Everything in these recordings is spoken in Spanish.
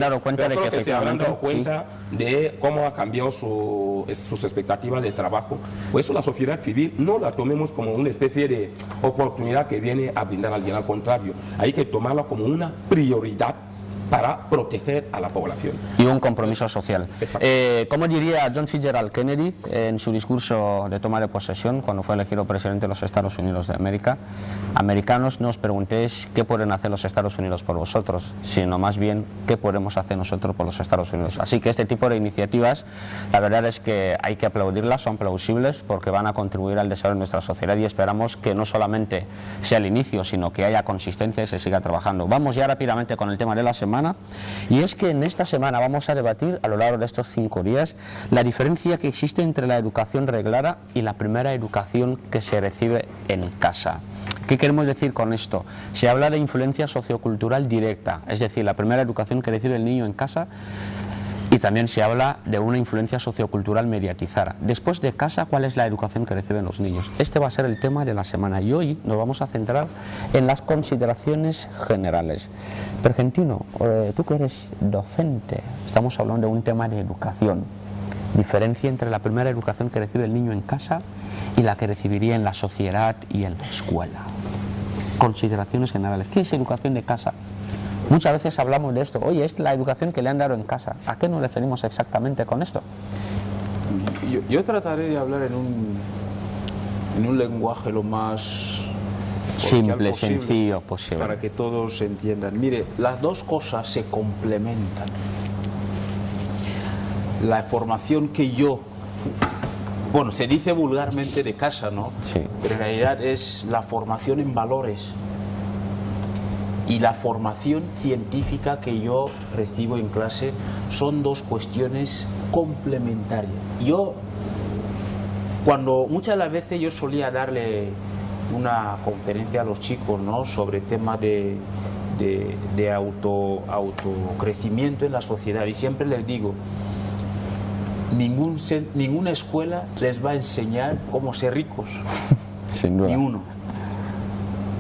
dado cuenta Pero de creo que se habrán dado efectivamente, cuenta de cómo ha cambiado sus expectativas de trabajo. Por eso la sociedad civil no la tomemos como una especie de oportunidad que viene a brindar a alguien, al contrario, hay que tomarla como una prioridad para proteger a la población. y un compromiso social. Exacto. Como diría John Fitzgerald Kennedy en su discurso de toma de posesión cuando fue elegido presidente de los Estados Unidos de América: americanos, no os preguntéis qué pueden hacer los Estados Unidos por vosotros, sino más bien qué podemos hacer nosotros por los Estados Unidos. Así que este tipo de iniciativas, la verdad es que hay que aplaudirlas, son plausibles porque van a contribuir al desarrollo de nuestra sociedad, y esperamos que no solamente sea el inicio, sino que haya consistencia y se siga trabajando. Vamos ya rápidamente con el tema de la semana. Y es que en esta semana vamos a debatir a lo largo de estos 5 días la diferencia que existe entre la educación reglada y la primera educación que se recibe en casa. ¿Qué queremos decir con esto? Se habla de influencia sociocultural directa, es decir, la primera educación que recibe el niño en casa, y también se habla de una influencia sociocultural mediatizada. Después de casa, ¿cuál es la educación que reciben los niños? Este va a ser el tema de la semana y hoy nos vamos a centrar en las consideraciones generales. Pergentino, tú que eres docente, estamos hablando de un tema de educación. Diferencia entre la primera educación que recibe el niño en casa y la que recibiría en la sociedad y en la escuela. Consideraciones generales. ¿Qué es educación de casa? Muchas veces hablamos de esto. Oye, es la educación que le han dado en casa. ¿A qué nos referimos exactamente con esto? Yo trataré de hablar en un lenguaje lo más simple, posible, sencillo posible, para que todos entiendan. Mire, las dos cosas se complementan. La formación que bueno, se dice vulgarmente de casa, ¿no? Sí. Pero en realidad es la formación en valores y la formación científica que yo recibo en clase son dos cuestiones complementarias. Muchas de las veces yo solía darle una conferencia a los chicos, ¿no?, sobre temas de autocrecimiento en la sociedad, y siempre les digo, ninguna escuela les va a enseñar cómo ser ricos. Sin duda. Ni uno.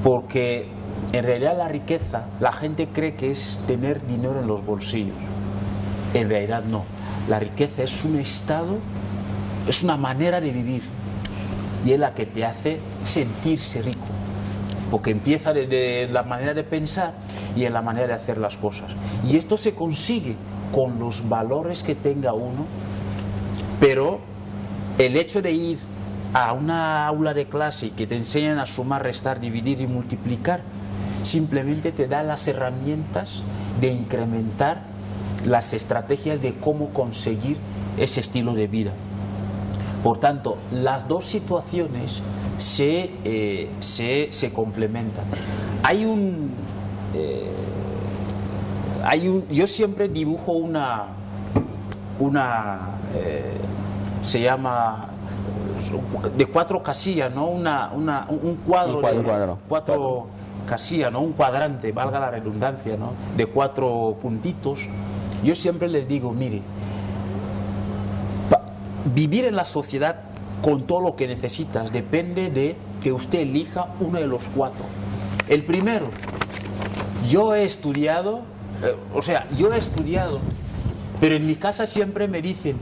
Porque en realidad la riqueza, la gente cree que es tener dinero en los bolsillos. En realidad no. La riqueza es un estado, es una manera de vivir, y es la que te hace sentirse rico. Porque empieza desde la manera de pensar y en la manera de hacer las cosas. Y esto se consigue con los valores que tenga uno, pero el hecho de ir a una aula de clase y que te enseñan a sumar, restar, dividir y multiplicar, simplemente te da las herramientas de incrementar las estrategias de cómo conseguir ese estilo de vida. Por tanto, las dos situaciones se complementan. Yo siempre dibujo se llama de 4 casillas, ¿no? Un cuadro. cuadro. 4 casillas, ¿no? Un cuadrante, valga la redundancia, ¿no?, de 4 puntitos. Yo siempre les digo, mire, vivir en la sociedad con todo lo que necesitas depende de que usted elija uno de los 4. El primero, yo he estudiado, pero en mi casa siempre me dicen,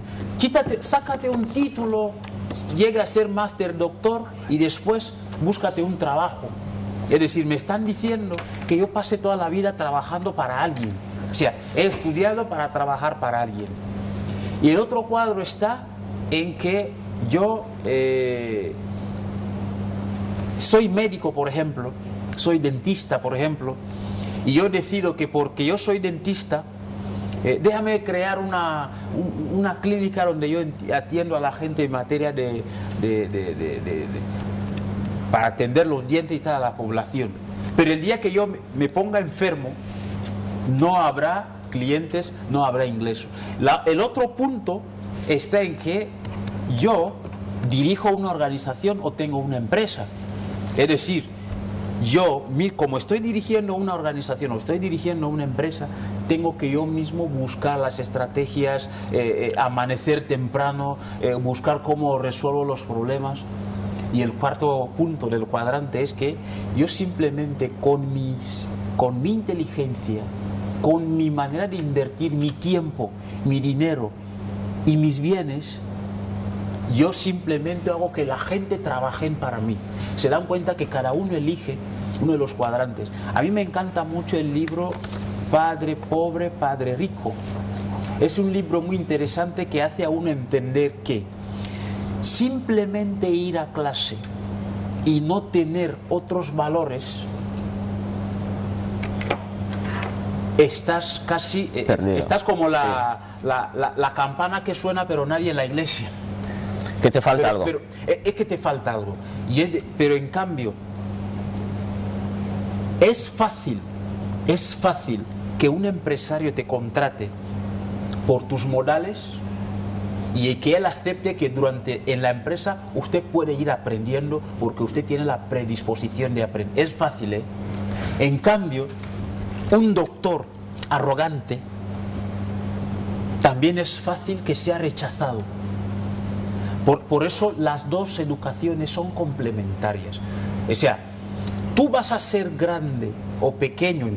sácate un título, llega a ser máster, doctor, y después búscate un trabajo. Es decir, me están diciendo que yo pasé toda la vida trabajando para alguien. O sea, he estudiado para trabajar para alguien. Y el otro cuadro está en que yo soy médico, por ejemplo, soy dentista, por ejemplo, y yo decido que porque yo soy dentista, déjame crear una clínica donde yo atiendo a la gente en materia para atender los dientes y tal a la población. Pero el día que yo me ponga enfermo, no habrá clientes, no habrá ingresos. El otro punto está en que yo dirijo una organización o tengo una empresa. Es decir, como estoy dirigiendo una organización o estoy dirigiendo una empresa, tengo que yo mismo buscar las estrategias, amanecer temprano, buscar cómo resuelvo los problemas. Y el cuarto punto del cuadrante es que yo simplemente con mi inteligencia con mi manera de invertir mi tiempo, mi dinero y mis bienes, yo simplemente hago que la gente trabaje para mí. Se dan cuenta que cada uno elige uno de los cuadrantes. A mí me encanta mucho el libro Padre Pobre, Padre Rico. Es un libro muy interesante que hace a uno entender que simplemente ir a clase y no tener otros valores, estás casi, estás como la campana que suena pero nadie en la iglesia. Que te falta algo. Pero es que te falta algo. Pero en cambio, es fácil que un empresario te contrate por tus modales y que él acepte que en la empresa usted puede ir aprendiendo porque usted tiene la predisposición de aprender. Es fácil, ¿eh? En cambio, un doctor arrogante también es fácil que sea rechazado. Por eso las dos educaciones son complementarias. O sea, tú vas a ser grande o pequeño,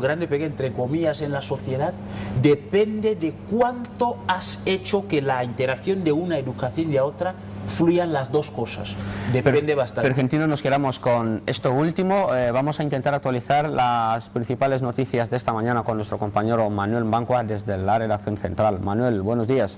grande o pequeño entre comillas, en la sociedad, depende de cuánto has hecho que la interacción de una educación y de otra fluyan las dos cosas. Depende bastante. Pergentino, nos quedamos con esto último. Vamos a intentar actualizar las principales noticias de esta mañana con nuestro compañero Manuel Bancua desde la redacción central. Manuel, buenos días.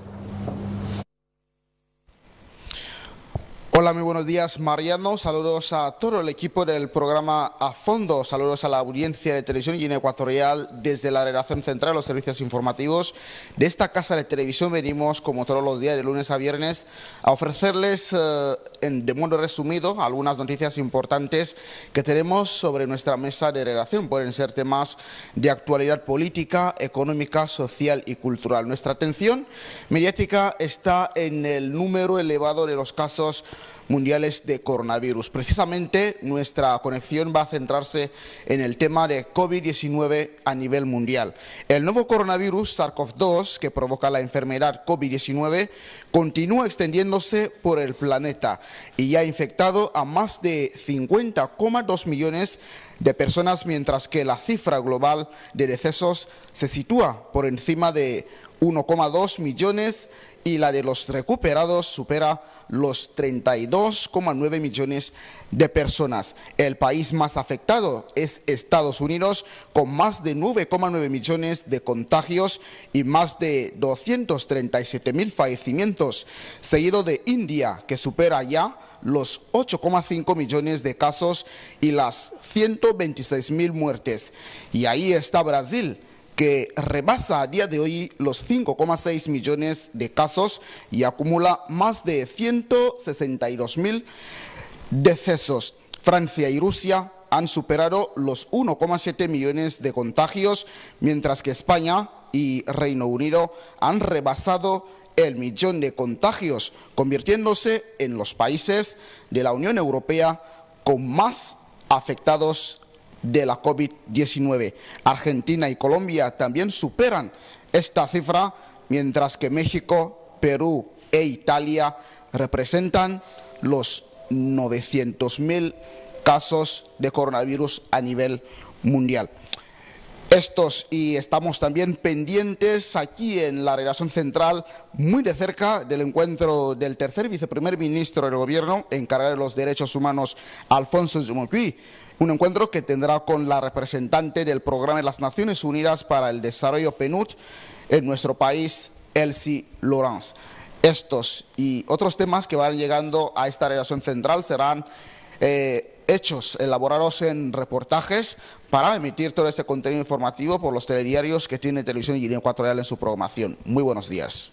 Hola, muy buenos días, Mariano. Saludos a todo el equipo del programa A Fondo. Saludos a la audiencia de Televisión Guinea Ecuatorial desde la redacción central, los servicios informativos de esta casa de televisión. Venimos, como todos los días, de lunes a viernes, a ofrecerles de modo resumido algunas noticias importantes que tenemos sobre nuestra mesa de redacción. Pueden ser temas de actualidad política, económica, social y cultural. Nuestra atención mediática está en el número elevado de los casos mundiales de coronavirus. Precisamente nuestra conexión va a centrarse en el tema de COVID-19 a nivel mundial. El nuevo coronavirus SARS-CoV-2 que provoca la enfermedad COVID-19 continúa extendiéndose por el planeta y ya ha infectado a más de 50,2 millones de personas, mientras que la cifra global de decesos se sitúa por encima de 1,2 millones y la de los recuperados supera los 32,9 millones de personas. El país más afectado es Estados Unidos, con más de 9,9 millones de contagios y más de 237.000 fallecimientos, seguido de India, que supera ya los 8,5 millones de casos y las 126.000 muertes. Y ahí está Brasil, que rebasa a día de hoy los 5,6 millones de casos y acumula más de 162.000 decesos. Francia y Rusia han superado los 1,7 millones de contagios, mientras que España y Reino Unido han rebasado el millón de contagios, convirtiéndose en los países de la Unión Europea con más afectados de la COVID-19. Argentina y Colombia también superan esta cifra, mientras que México, Perú e Italia representan los 900.000 casos de coronavirus a nivel mundial. Y estamos también pendientes aquí en la redacción central, muy de cerca, del encuentro del tercer viceprimer ministro del gobierno encargado de los derechos humanos, Alfonso Jumocuy. Un encuentro que tendrá con la representante del Programa de las Naciones Unidas para el Desarrollo PNUD en nuestro país, Elsie Laurence. Estos y otros temas que van llegando a esta redacción central serán hechos elaborados en reportajes para emitir todo este contenido informativo por los telediarios que tiene Televisión Guinea Ecuatorial en su programación. Muy buenos días.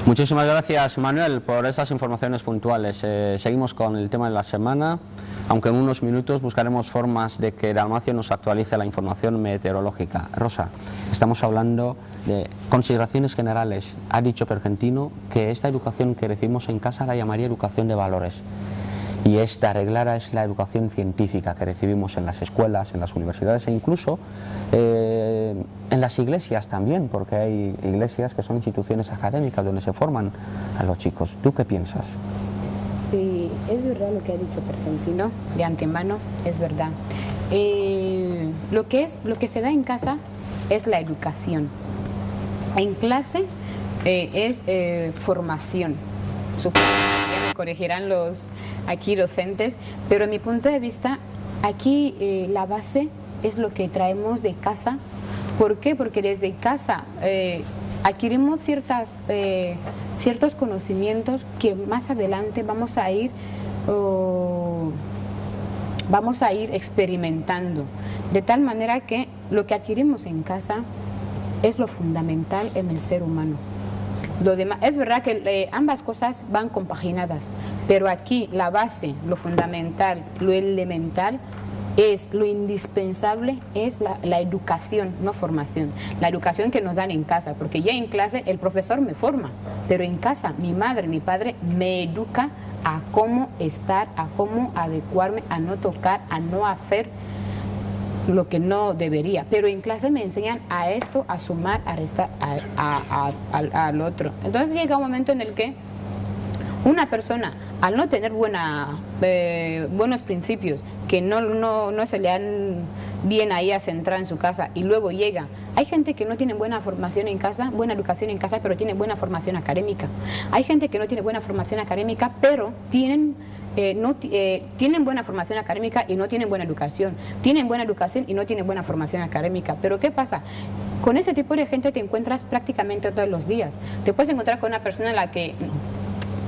Muchísimas gracias, Manuel, por esas informaciones puntuales. Seguimos con el tema de la semana, aunque en unos minutos buscaremos formas de que Dalmacio nos actualice la información meteorológica. Rosa, estamos hablando de consideraciones generales. Ha dicho Pergentino que esta educación que recibimos en casa la llamaría educación de valores. Y esta reglada es la educación científica que recibimos en las escuelas, en las universidades e incluso en las iglesias también, porque hay iglesias que son instituciones académicas donde se forman a los chicos. ¿Tú qué piensas? Sí, es verdad lo que ha dicho Pergentino, de antemano, es verdad. Lo que se da en casa es la educación. En clase es formación. Supongo que ya me corregirán los aquí docentes, pero en mi punto de vista, aquí la base es lo que traemos de casa. ¿Por qué? Porque desde casa adquirimos ciertos conocimientos que más adelante vamos a ir experimentando, de tal manera que lo que adquirimos en casa es lo fundamental en el ser humano. Lo demás, es verdad que ambas cosas van compaginadas, pero aquí la base, lo fundamental, lo elemental, es lo indispensable, es la educación, no formación. La educación que nos dan en casa, porque ya en clase el profesor me forma, pero en casa mi madre, mi padre me educa a cómo estar, a cómo adecuarme, a no tocar, a no hacer lo que no debería. Pero en clase me enseñan a esto, a sumar, a restar, al otro. Entonces llega un momento en el que una persona, al no tener buenos principios, que no se le han bien ahí a centrar en su casa, y luego llega, hay gente que no tiene buena formación en casa, buena educación en casa, pero tiene buena formación académica. Hay gente que no tiene buena formación académica, pero tienen buena formación académica y no tienen buena educación. Tienen buena educación y no tienen buena formación académica. Pero ¿qué pasa? Con ese tipo de gente te encuentras prácticamente todos los días. Te puedes encontrar con una persona a la que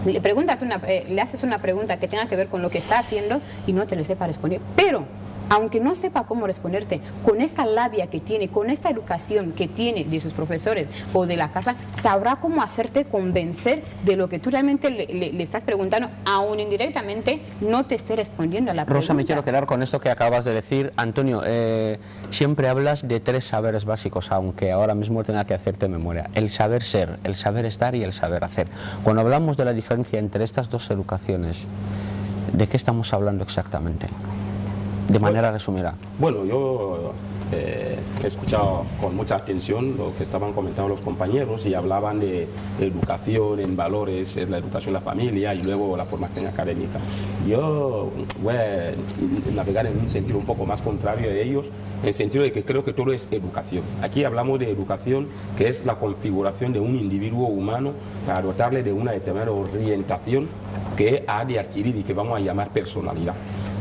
le haces una pregunta que tenga que ver con lo que está haciendo y no te le sepa responder. Pero aunque no sepa cómo responderte, con esta labia que tiene, con esta educación que tiene de sus profesores o de la casa, sabrá cómo hacerte convencer de lo que tú realmente le estás preguntando, aún indirectamente no te esté respondiendo a la pregunta. Rosa, me quiero quedar con esto que acabas de decir. Antonio, siempre hablas de 3 saberes básicos, aunque ahora mismo tenga que hacerte memoria: el saber ser, el saber estar y el saber hacer. Cuando hablamos de la diferencia entre estas 2 educaciones, ¿de qué estamos hablando exactamente? De manera resumida. Bueno, yo he escuchado con mucha atención lo que estaban comentando los compañeros y hablaban de educación en valores, la educación en la familia y luego la formación académica. Yo voy a navegar en un sentido un poco más contrario de ellos, en el sentido de que creo que todo es educación. Aquí hablamos de educación, que es la configuración de un individuo humano para dotarle de una determinada orientación que ha de adquirir y que vamos a llamar personalidad.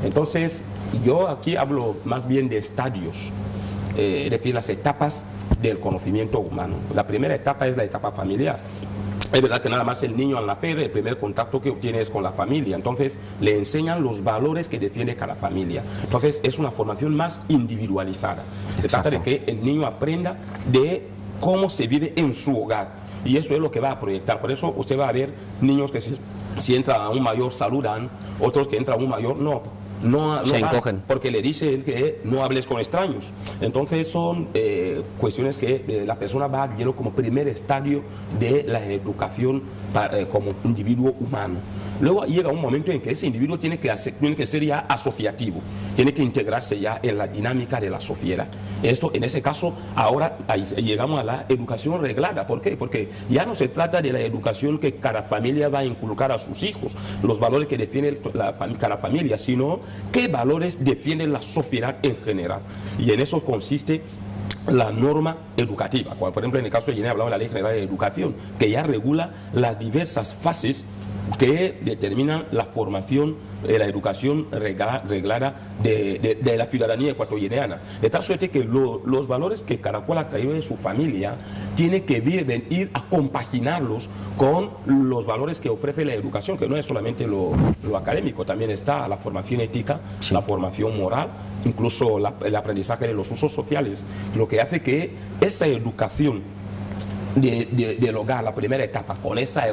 Entonces, yo aquí hablo más bien de estadios, es decir, las etapas del conocimiento humano. La primera etapa es la etapa familiar. Es verdad que nada más el niño al nacer, el primer contacto que obtiene es con la familia. Entonces, le enseñan los valores que defiende cada familia. Entonces, es una formación más individualizada. Se trata de que el niño aprenda de cómo se vive en su hogar. Y eso es lo que va a proyectar. Por eso usted va a ver niños que si entran a un mayor saludan, otros que entran a un mayor no se encogen, porque le dicen que no hables con extraños. Entonces son cuestiones que la persona va viendo como primer estadio de la educación como individuo humano. Luego llega un momento en que ese individuo tiene que ser ya asociativo, tiene que integrarse ya en la dinámica de la sociedad. Esto, en ese caso, ahora llegamos a la educación reglada. ¿Por qué? Porque ya no se trata de la educación que cada familia va a inculcar a sus hijos, los valores que defiende cada familia, sino qué valores defiende la sociedad en general. Y en eso consiste la norma educativa. Por ejemplo, en el caso de Guinea hablamos de la Ley General de Educación, que ya regula las diversas fases que determinan la formación, la educación reglada de la ciudadanía ecuatoriana. De tal suerte que los valores que cada cual ha traído de su familia tiene que ir a compaginarlos con los valores que ofrece la educación, que no es solamente lo académico, también está la formación ética, la formación moral, incluso el aprendizaje de los usos sociales, lo que hace que esa educación del hogar, la primera etapa, con esa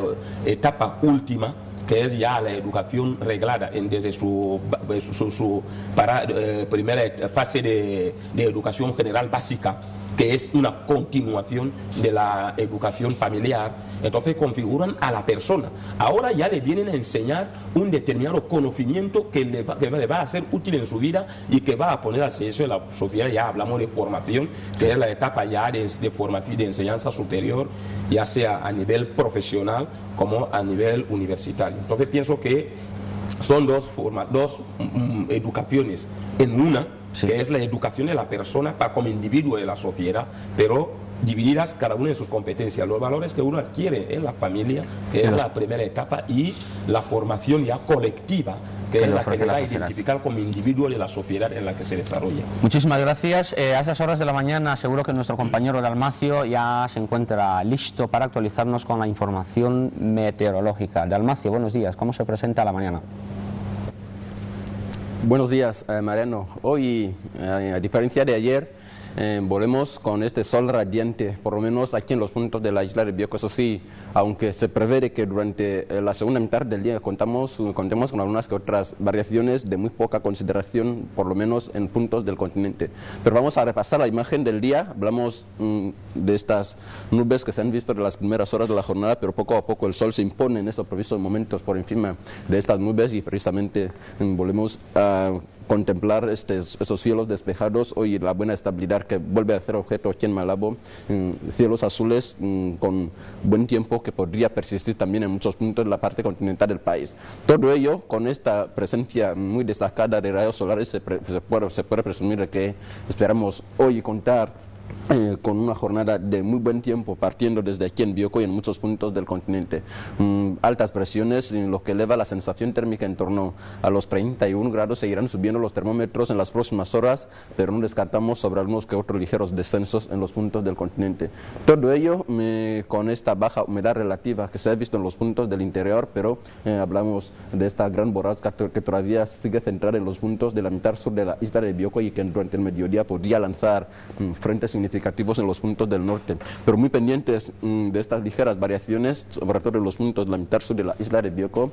etapa última, que es ya la educación reglada desde su primera fase de educación general básica, que es una continuación de la educación familiar. Entonces configuran a la persona. Ahora ya le vienen a enseñar un determinado conocimiento que le va a ser útil en su vida y que va a poner al servicio de la sociedad. Ya hablamos de formación, que es la etapa ya de formación, de enseñanza superior, ya sea a nivel profesional como a nivel universitario. Entonces pienso que son dos educaciones en una, sí, que es la educación de la persona como individuo de la sociedad, pero divididas cada una en sus competencias, los valores que uno adquiere en la familia, que es la primera etapa, y la formación ya colectiva, que es la que le va a identificar como individuo de la sociedad en la que se desarrolla. Muchísimas gracias. A esas horas de la mañana seguro que nuestro compañero Dalmacio ya se encuentra listo para actualizarnos con la información meteorológica. Dalmacio, buenos días. ¿Cómo se presenta la mañana? Buenos días, Mariano. Hoy, a diferencia de ayer, volvemos con este sol radiante, por lo menos aquí en los puntos de la isla de Bioko. Eso sí, aunque se prevé que durante la segunda mitad del día contemos con algunas que otras variaciones de muy poca consideración, por lo menos en puntos del continente. Pero vamos a repasar la imagen del día. Hablamos de estas nubes que se han visto en las primeras horas de la jornada, pero poco a poco el sol se impone en estos precisos momentos por encima de estas nubes y precisamente volvemos a contemplar esos cielos despejados. Hoy la buena estabilidad que vuelve a ser objeto aquí en Malabo, cielos azules con buen tiempo que podría persistir también en muchos puntos de la parte continental del país. Todo ello con esta presencia muy destacada de rayos solares se puede presumir de que esperamos hoy contar con una jornada de muy buen tiempo partiendo desde aquí en Bioko y en muchos puntos del continente. Altas presiones, lo que eleva la sensación térmica en torno a los 31 grados. Seguirán subiendo los termómetros en las próximas horas, pero no descartamos sobre algunos que otros ligeros descensos en los puntos del continente. Todo ello con esta baja humedad relativa que se ha visto en los puntos del interior, pero hablamos de esta gran borrasca que todavía sigue centrada en los puntos de la mitad sur de la isla de Bioko y que durante el mediodía podría lanzar frentes significativos en los puntos del norte, pero muy pendientes de estas ligeras variaciones, sobre todo en los puntos de la mitad sur de la isla de Bioko,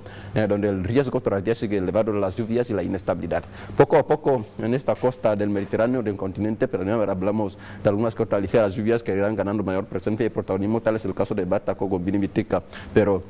donde el riesgo todavía sigue elevado de las lluvias y la inestabilidad. Poco a poco en esta costa del Mediterráneo, del continente, pero ahora hablamos de algunas que otras ligeras lluvias que irán ganando mayor presencia y protagonismo, tal es el caso de Bataco, Gombini y Vitica, pero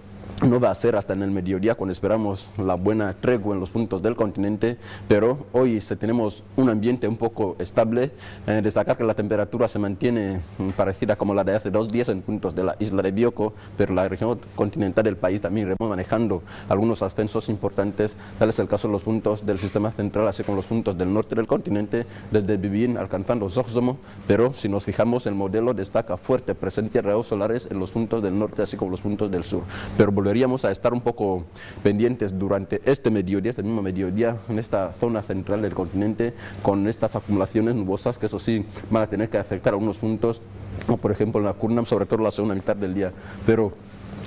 no va a ser hasta en el mediodía cuando esperamos la buena tregua en los puntos del continente, pero hoy tenemos un ambiente un poco estable. Destacar que la temperatura se mantiene parecida como la de hace 2 días en puntos de la isla de Bioko, pero la región continental del país también iremos manejando algunos ascensos importantes, tal es el caso de los puntos del sistema central, así como los puntos del norte del continente, desde Bibin alcanzando Zogzomo, pero si nos fijamos el modelo destaca fuerte presencia de rayos solares en los puntos del norte, así como los puntos del sur, pero volveríamos a estar un poco pendientes durante este mediodía, este mismo mediodía, en esta zona central del continente, con estas acumulaciones nubosas que eso sí van a tener que afectar a algunos puntos, como por ejemplo en la Kurnam, sobre todo en la segunda mitad del día, pero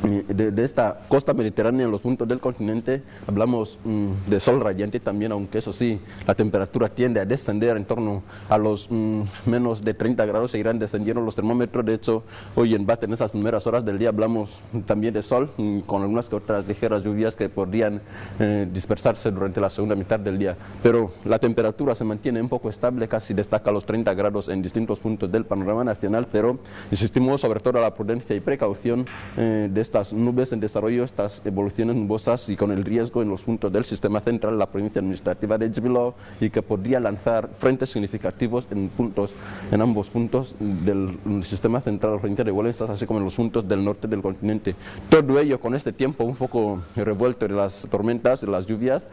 de esta costa mediterránea en los puntos del continente hablamos de sol radiante también, aunque eso sí, la temperatura tiende a descender en torno a los menos de 30 grados, seguirán descendiendo los termómetros. De hecho, hoy en Bate, en esas primeras horas del día, hablamos también de sol, con algunas que otras ligeras lluvias que podrían dispersarse durante la segunda mitad del día, pero la temperatura se mantiene un poco estable, casi destaca los 30 grados en distintos puntos del panorama nacional, pero insistimos sobre todo a la prudencia y precaución de estas nubes en desarrollo, estas evoluciones nubosas y con el riesgo en los puntos del sistema central, la provincia administrativa de Jbiló, y que podría lanzar frentes significativos en ambos puntos del sistema central, la provincia de Walensas, así como en los puntos del norte del continente. Todo ello con este tiempo un poco revuelto de las tormentas, de las lluvias,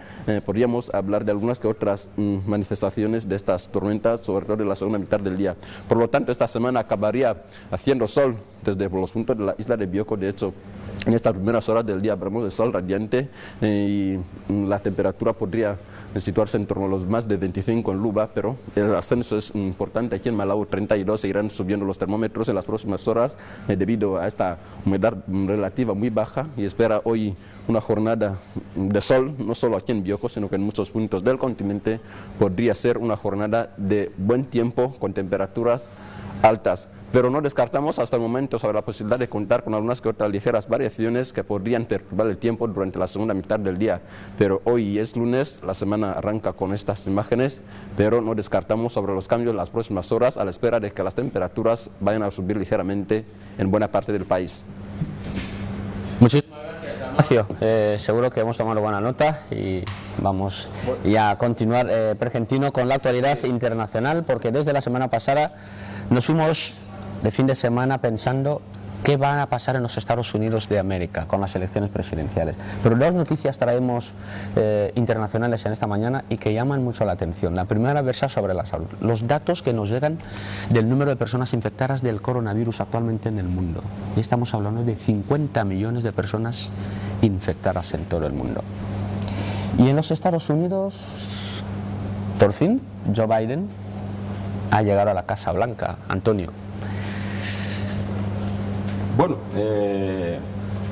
podríamos hablar de algunas que otras manifestaciones de estas tormentas, sobre todo en la segunda mitad del día. Por lo tanto, esta semana acabaría haciendo sol desde los puntos de la isla de Bioko. De hecho, en estas primeras horas del día hablamos de sol radiante y la temperatura podría situarse en torno a los más de 25 en Luba, pero el ascenso es importante aquí en Malabo, 32, se irán subiendo los termómetros en las próximas horas debido a esta humedad relativa muy baja, y espera hoy una jornada de sol, no solo aquí en Bioko, sino que en muchos puntos del continente podría ser una jornada de buen tiempo con temperaturas altas. Pero no descartamos hasta el momento sobre la posibilidad de contar con algunas que otras ligeras variaciones que podrían perturbar el tiempo durante la segunda mitad del día. Pero hoy es lunes, la semana arranca con estas imágenes, pero no descartamos sobre los cambios en las próximas horas a la espera de que las temperaturas vayan a subir ligeramente en buena parte del país. Muchísimas gracias, Dalmacio. Seguro que hemos tomado buena nota y vamos ya a continuar, Pergentino, con la actualidad internacional, porque desde la semana pasada nos fuimos de fin de semana pensando qué van a pasar en los Estados Unidos de América con las elecciones presidenciales. Pero dos noticias traemos internacionales en esta mañana y que llaman mucho la atención. La primera versa sobre la salud. Los datos que nos llegan del número de personas infectadas del coronavirus actualmente en el mundo. Y estamos hablando de 50 millones de personas infectadas en todo el mundo. Y en los Estados Unidos, por fin, Joe Biden ha llegado a la Casa Blanca. Antonio. Bueno,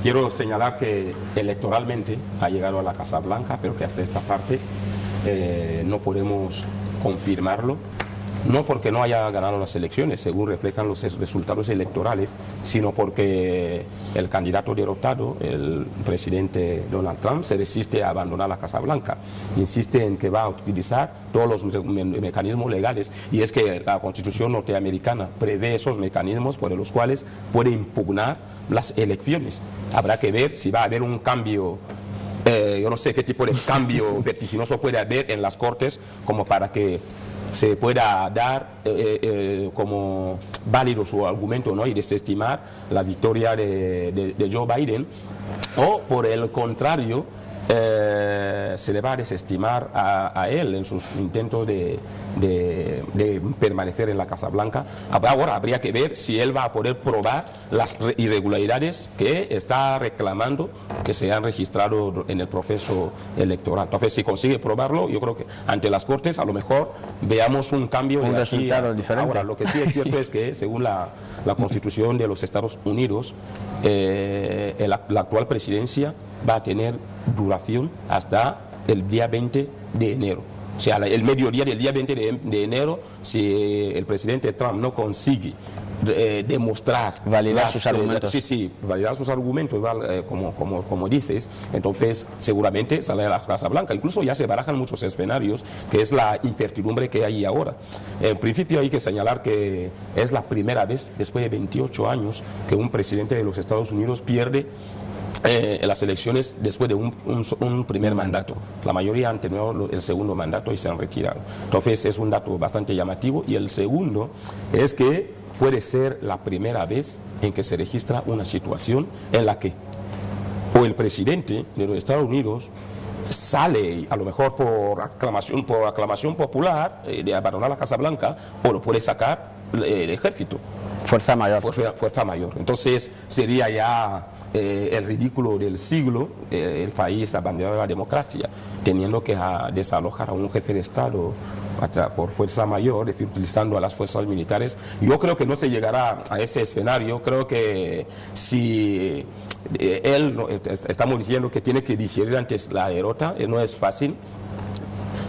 quiero señalar que electoralmente ha llegado a la Casa Blanca, pero que hasta esta parte no podemos confirmarlo. No porque no haya ganado las elecciones, según reflejan los resultados electorales, sino porque el candidato derrotado, el presidente Donald Trump, se resiste a abandonar la Casa Blanca. Insiste en que va a utilizar todos los mecanismos legales, y es que la Constitución norteamericana prevé esos mecanismos por los cuales puede impugnar las elecciones. Habrá que ver si va a haber un cambio. Yo no sé qué tipo de cambio vertiginoso puede haber en las Cortes como para que se pueda dar como válido su argumento, ¿no?, y desestimar la victoria de Joe Biden, o por el contrario se le va a desestimar a él en sus intentos de permanecer en la Casa Blanca. Ahora habría que ver si él va a poder probar las irregularidades que está reclamando que se han registrado en el proceso electoral. Entonces, si consigue probarlo, yo creo que ante las Cortes a lo mejor veamos un cambio, un resultado diferente. Ahora, lo que sí es cierto es que según la Constitución de los Estados Unidos, la actual presidencia va a tener duración hasta el día 20 de enero. O sea, el mediodía del día 20 de enero, si el presidente Trump no consigue demostrar, validar sus argumentos. Validar sus argumentos, como dices, entonces seguramente sale a la Casa Blanca. Incluso ya se barajan muchos escenarios, que es la incertidumbre que hay ahora. En principio hay que señalar que es la primera vez después de 28 años que un presidente de los Estados Unidos pierde en las elecciones después de un primer mandato. La mayoría han tenido el segundo mandato y se han retirado. Entonces es un dato bastante llamativo. Y el segundo es que puede ser la primera vez en que se registra una situación en la que o el presidente de los Estados Unidos sale, a lo mejor por aclamación popular, de abandonar la Casa Blanca, o lo puede sacar el ejército. Fuerza mayor. Fuerza mayor. Entonces sería ya el ridículo del siglo, el país abanderado de la democracia, teniendo que desalojar a un jefe de Estado por fuerza mayor, es decir, utilizando a las fuerzas militares. Yo creo que no se llegará a ese escenario. Creo que si estamos diciendo que tiene que digerir antes la derrota, no es fácil.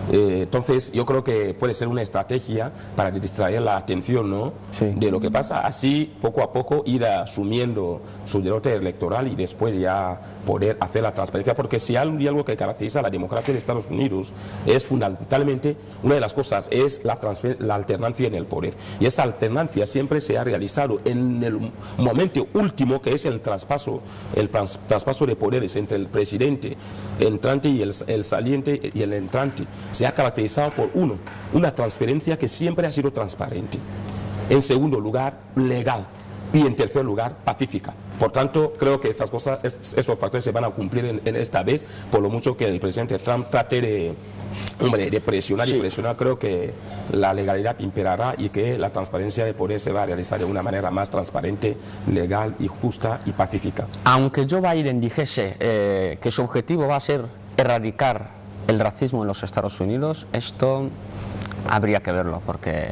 Entonces yo creo que puede ser una estrategia para distraer la atención, ¿no?, de lo que pasa, así poco a poco ir asumiendo su derrota electoral y después ya poder hacer la transparencia, porque si hay algo que caracteriza a la democracia de Estados Unidos es fundamentalmente, una de las cosas es la alternancia en el poder, y esa alternancia siempre se ha realizado en el momento último, que es el traspaso de poderes entre el presidente entrante y el saliente y el entrante. Se ha caracterizado por una transferencia que siempre ha sido transparente. En segundo lugar, legal. Y en tercer lugar, pacífica. Por tanto, creo que estas cosas, estos factores se van a cumplir en esta vez, por lo mucho que el presidente Trump trate de presionar y presionar. Creo que la legalidad imperará y que la transparencia de poder se va a realizar de una manera más transparente, legal y justa y pacífica. Aunque Joe Biden dijese que su objetivo va a ser erradicar el racismo en los Estados Unidos, esto habría que verlo, porque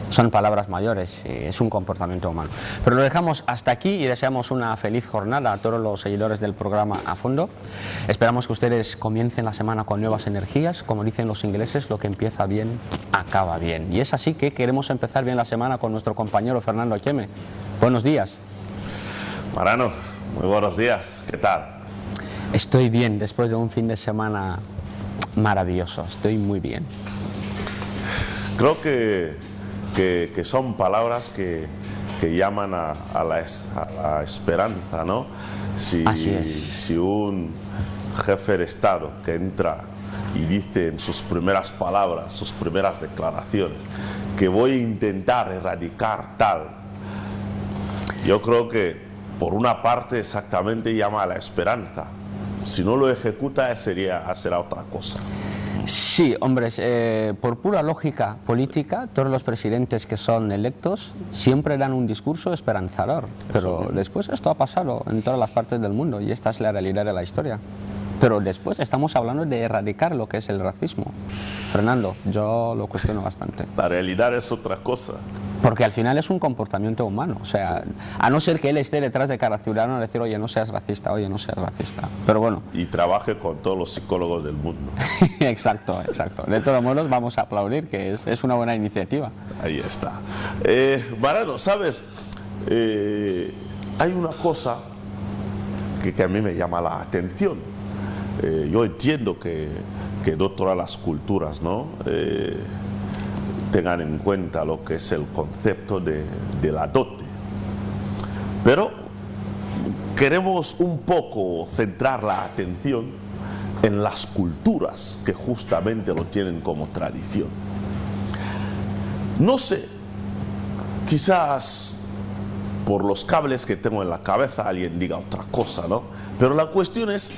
son palabras mayores y es un comportamiento humano. Pero lo dejamos hasta aquí y deseamos una feliz jornada a todos los seguidores del programa A Fondo. Esperamos que ustedes comiencen la semana con nuevas energías. Como dicen los ingleses, lo que empieza bien, acaba bien. Y es así que queremos empezar bien la semana con nuestro compañero Fernando Acheme. Buenos días. Mariano, muy buenos días. ¿Qué tal? Estoy bien, después de un fin de semana maravilloso. Estoy muy bien. Creo que son palabras que llaman a la esperanza, ¿no? Si un jefe de Estado que entra y dice en sus primeras palabras, sus primeras declaraciones, que voy a intentar erradicar tal, Yo creo que por una parte exactamente llama a la esperanza. Si no lo ejecuta será otra cosa. Sí, hombre, por pura lógica política, todos los presidentes que son electos siempre dan un discurso esperanzador, pero después esto ha pasado en todas las partes del mundo y esta es la realidad de la historia. Pero después estamos hablando de erradicar lo que es el racismo. Fernando, yo lo cuestiono bastante. La realidad es otra cosa. Porque al final es un comportamiento humano. O sea, sí, a no ser que él esté detrás de cada ciudadano a decir, oye, no seas racista, oye, no seas racista. Pero bueno. Y trabaje con todos los psicólogos del mundo. Exacto, exacto. De todos modos, vamos a aplaudir que es una buena iniciativa. Ahí está. Mariano, ¿sabes? Hay una cosa que a mí me llama la atención. Yo entiendo que no todas las culturas, ¿no? Tengan en cuenta lo que es el concepto de la dote. Pero queremos un poco centrar la atención en las culturas que justamente lo tienen como tradición. No sé, quizás por los cables que tengo en la cabeza alguien diga otra cosa, ¿no? Pero la cuestión es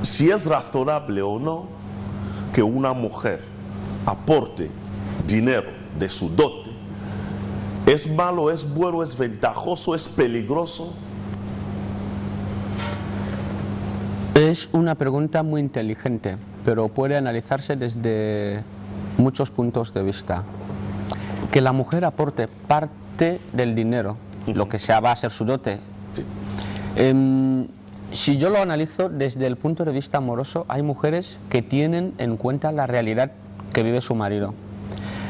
si es razonable o no que una mujer aporte dinero de su dote. ¿Es malo, es bueno, es ventajoso, es peligroso? Es una pregunta muy inteligente, pero puede analizarse desde muchos puntos de vista. Que la mujer aporte parte del dinero, lo que sea va a ser su dote. Sí. Si yo lo analizo desde el punto de vista amoroso, hay mujeres que tienen en cuenta la realidad que vive su marido.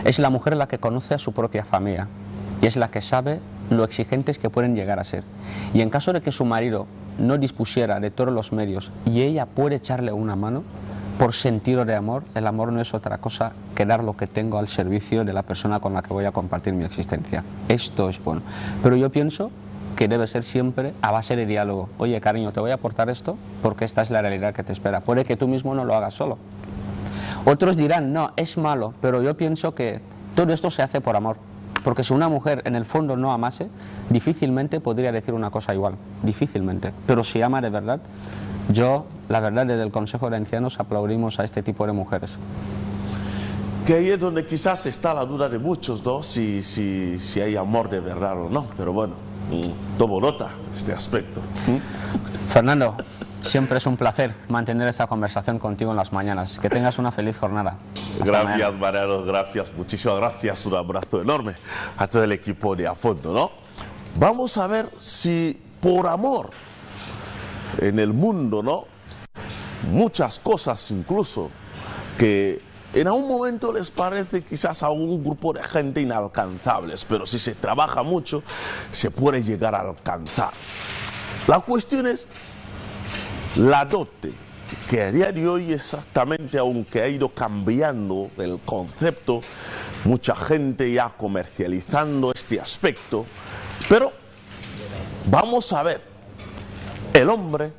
Es la mujer la que conoce a su propia familia y es la que sabe lo exigentes que pueden llegar a ser. Y en caso de que su marido no dispusiera de todos los medios y ella puede echarle una mano, por sentido de amor, el amor no es otra cosa que dar lo que tengo al servicio de la persona con la que voy a compartir mi existencia. Esto es bueno. Pero yo pienso que debe ser siempre a base de diálogo. Oye, cariño, te voy a aportar esto porque esta es la realidad que te espera. Puede que tú mismo no lo hagas solo. Otros dirán, no, es malo, pero yo pienso que todo esto se hace por amor. Porque si una mujer en el fondo no amase, difícilmente podría decir una cosa igual. Difícilmente. Pero si ama de verdad, yo, la verdad, desde el Consejo de Ancianos aplaudimos a este tipo de mujeres. Que ahí es donde quizás está la duda de muchos, ¿no? Si hay amor de verdad o no. Pero bueno, tomo nota de este aspecto. Fernando, siempre es un placer mantener esa conversación contigo en las mañanas. Que tengas una feliz jornada. Gracias, Mariano, gracias, muchísimas gracias. Un abrazo enorme a todo el equipo de A Fondo, ¿no? Vamos a ver si por amor en el mundo, ¿no? Muchas cosas incluso que en algún momento les parece quizás a un grupo de gente inalcanzables, pero si se trabaja mucho se puede llegar a alcanzar. La cuestión es la dote, que a día de hoy exactamente, aunque ha ido cambiando el concepto, mucha gente ya comercializando este aspecto, pero vamos a ver, el hombre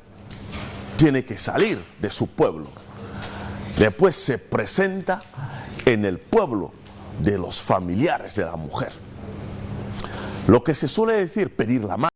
tiene que salir de su pueblo, después se presenta en el pueblo de los familiares de la mujer. Lo que se suele decir, pedir la mano.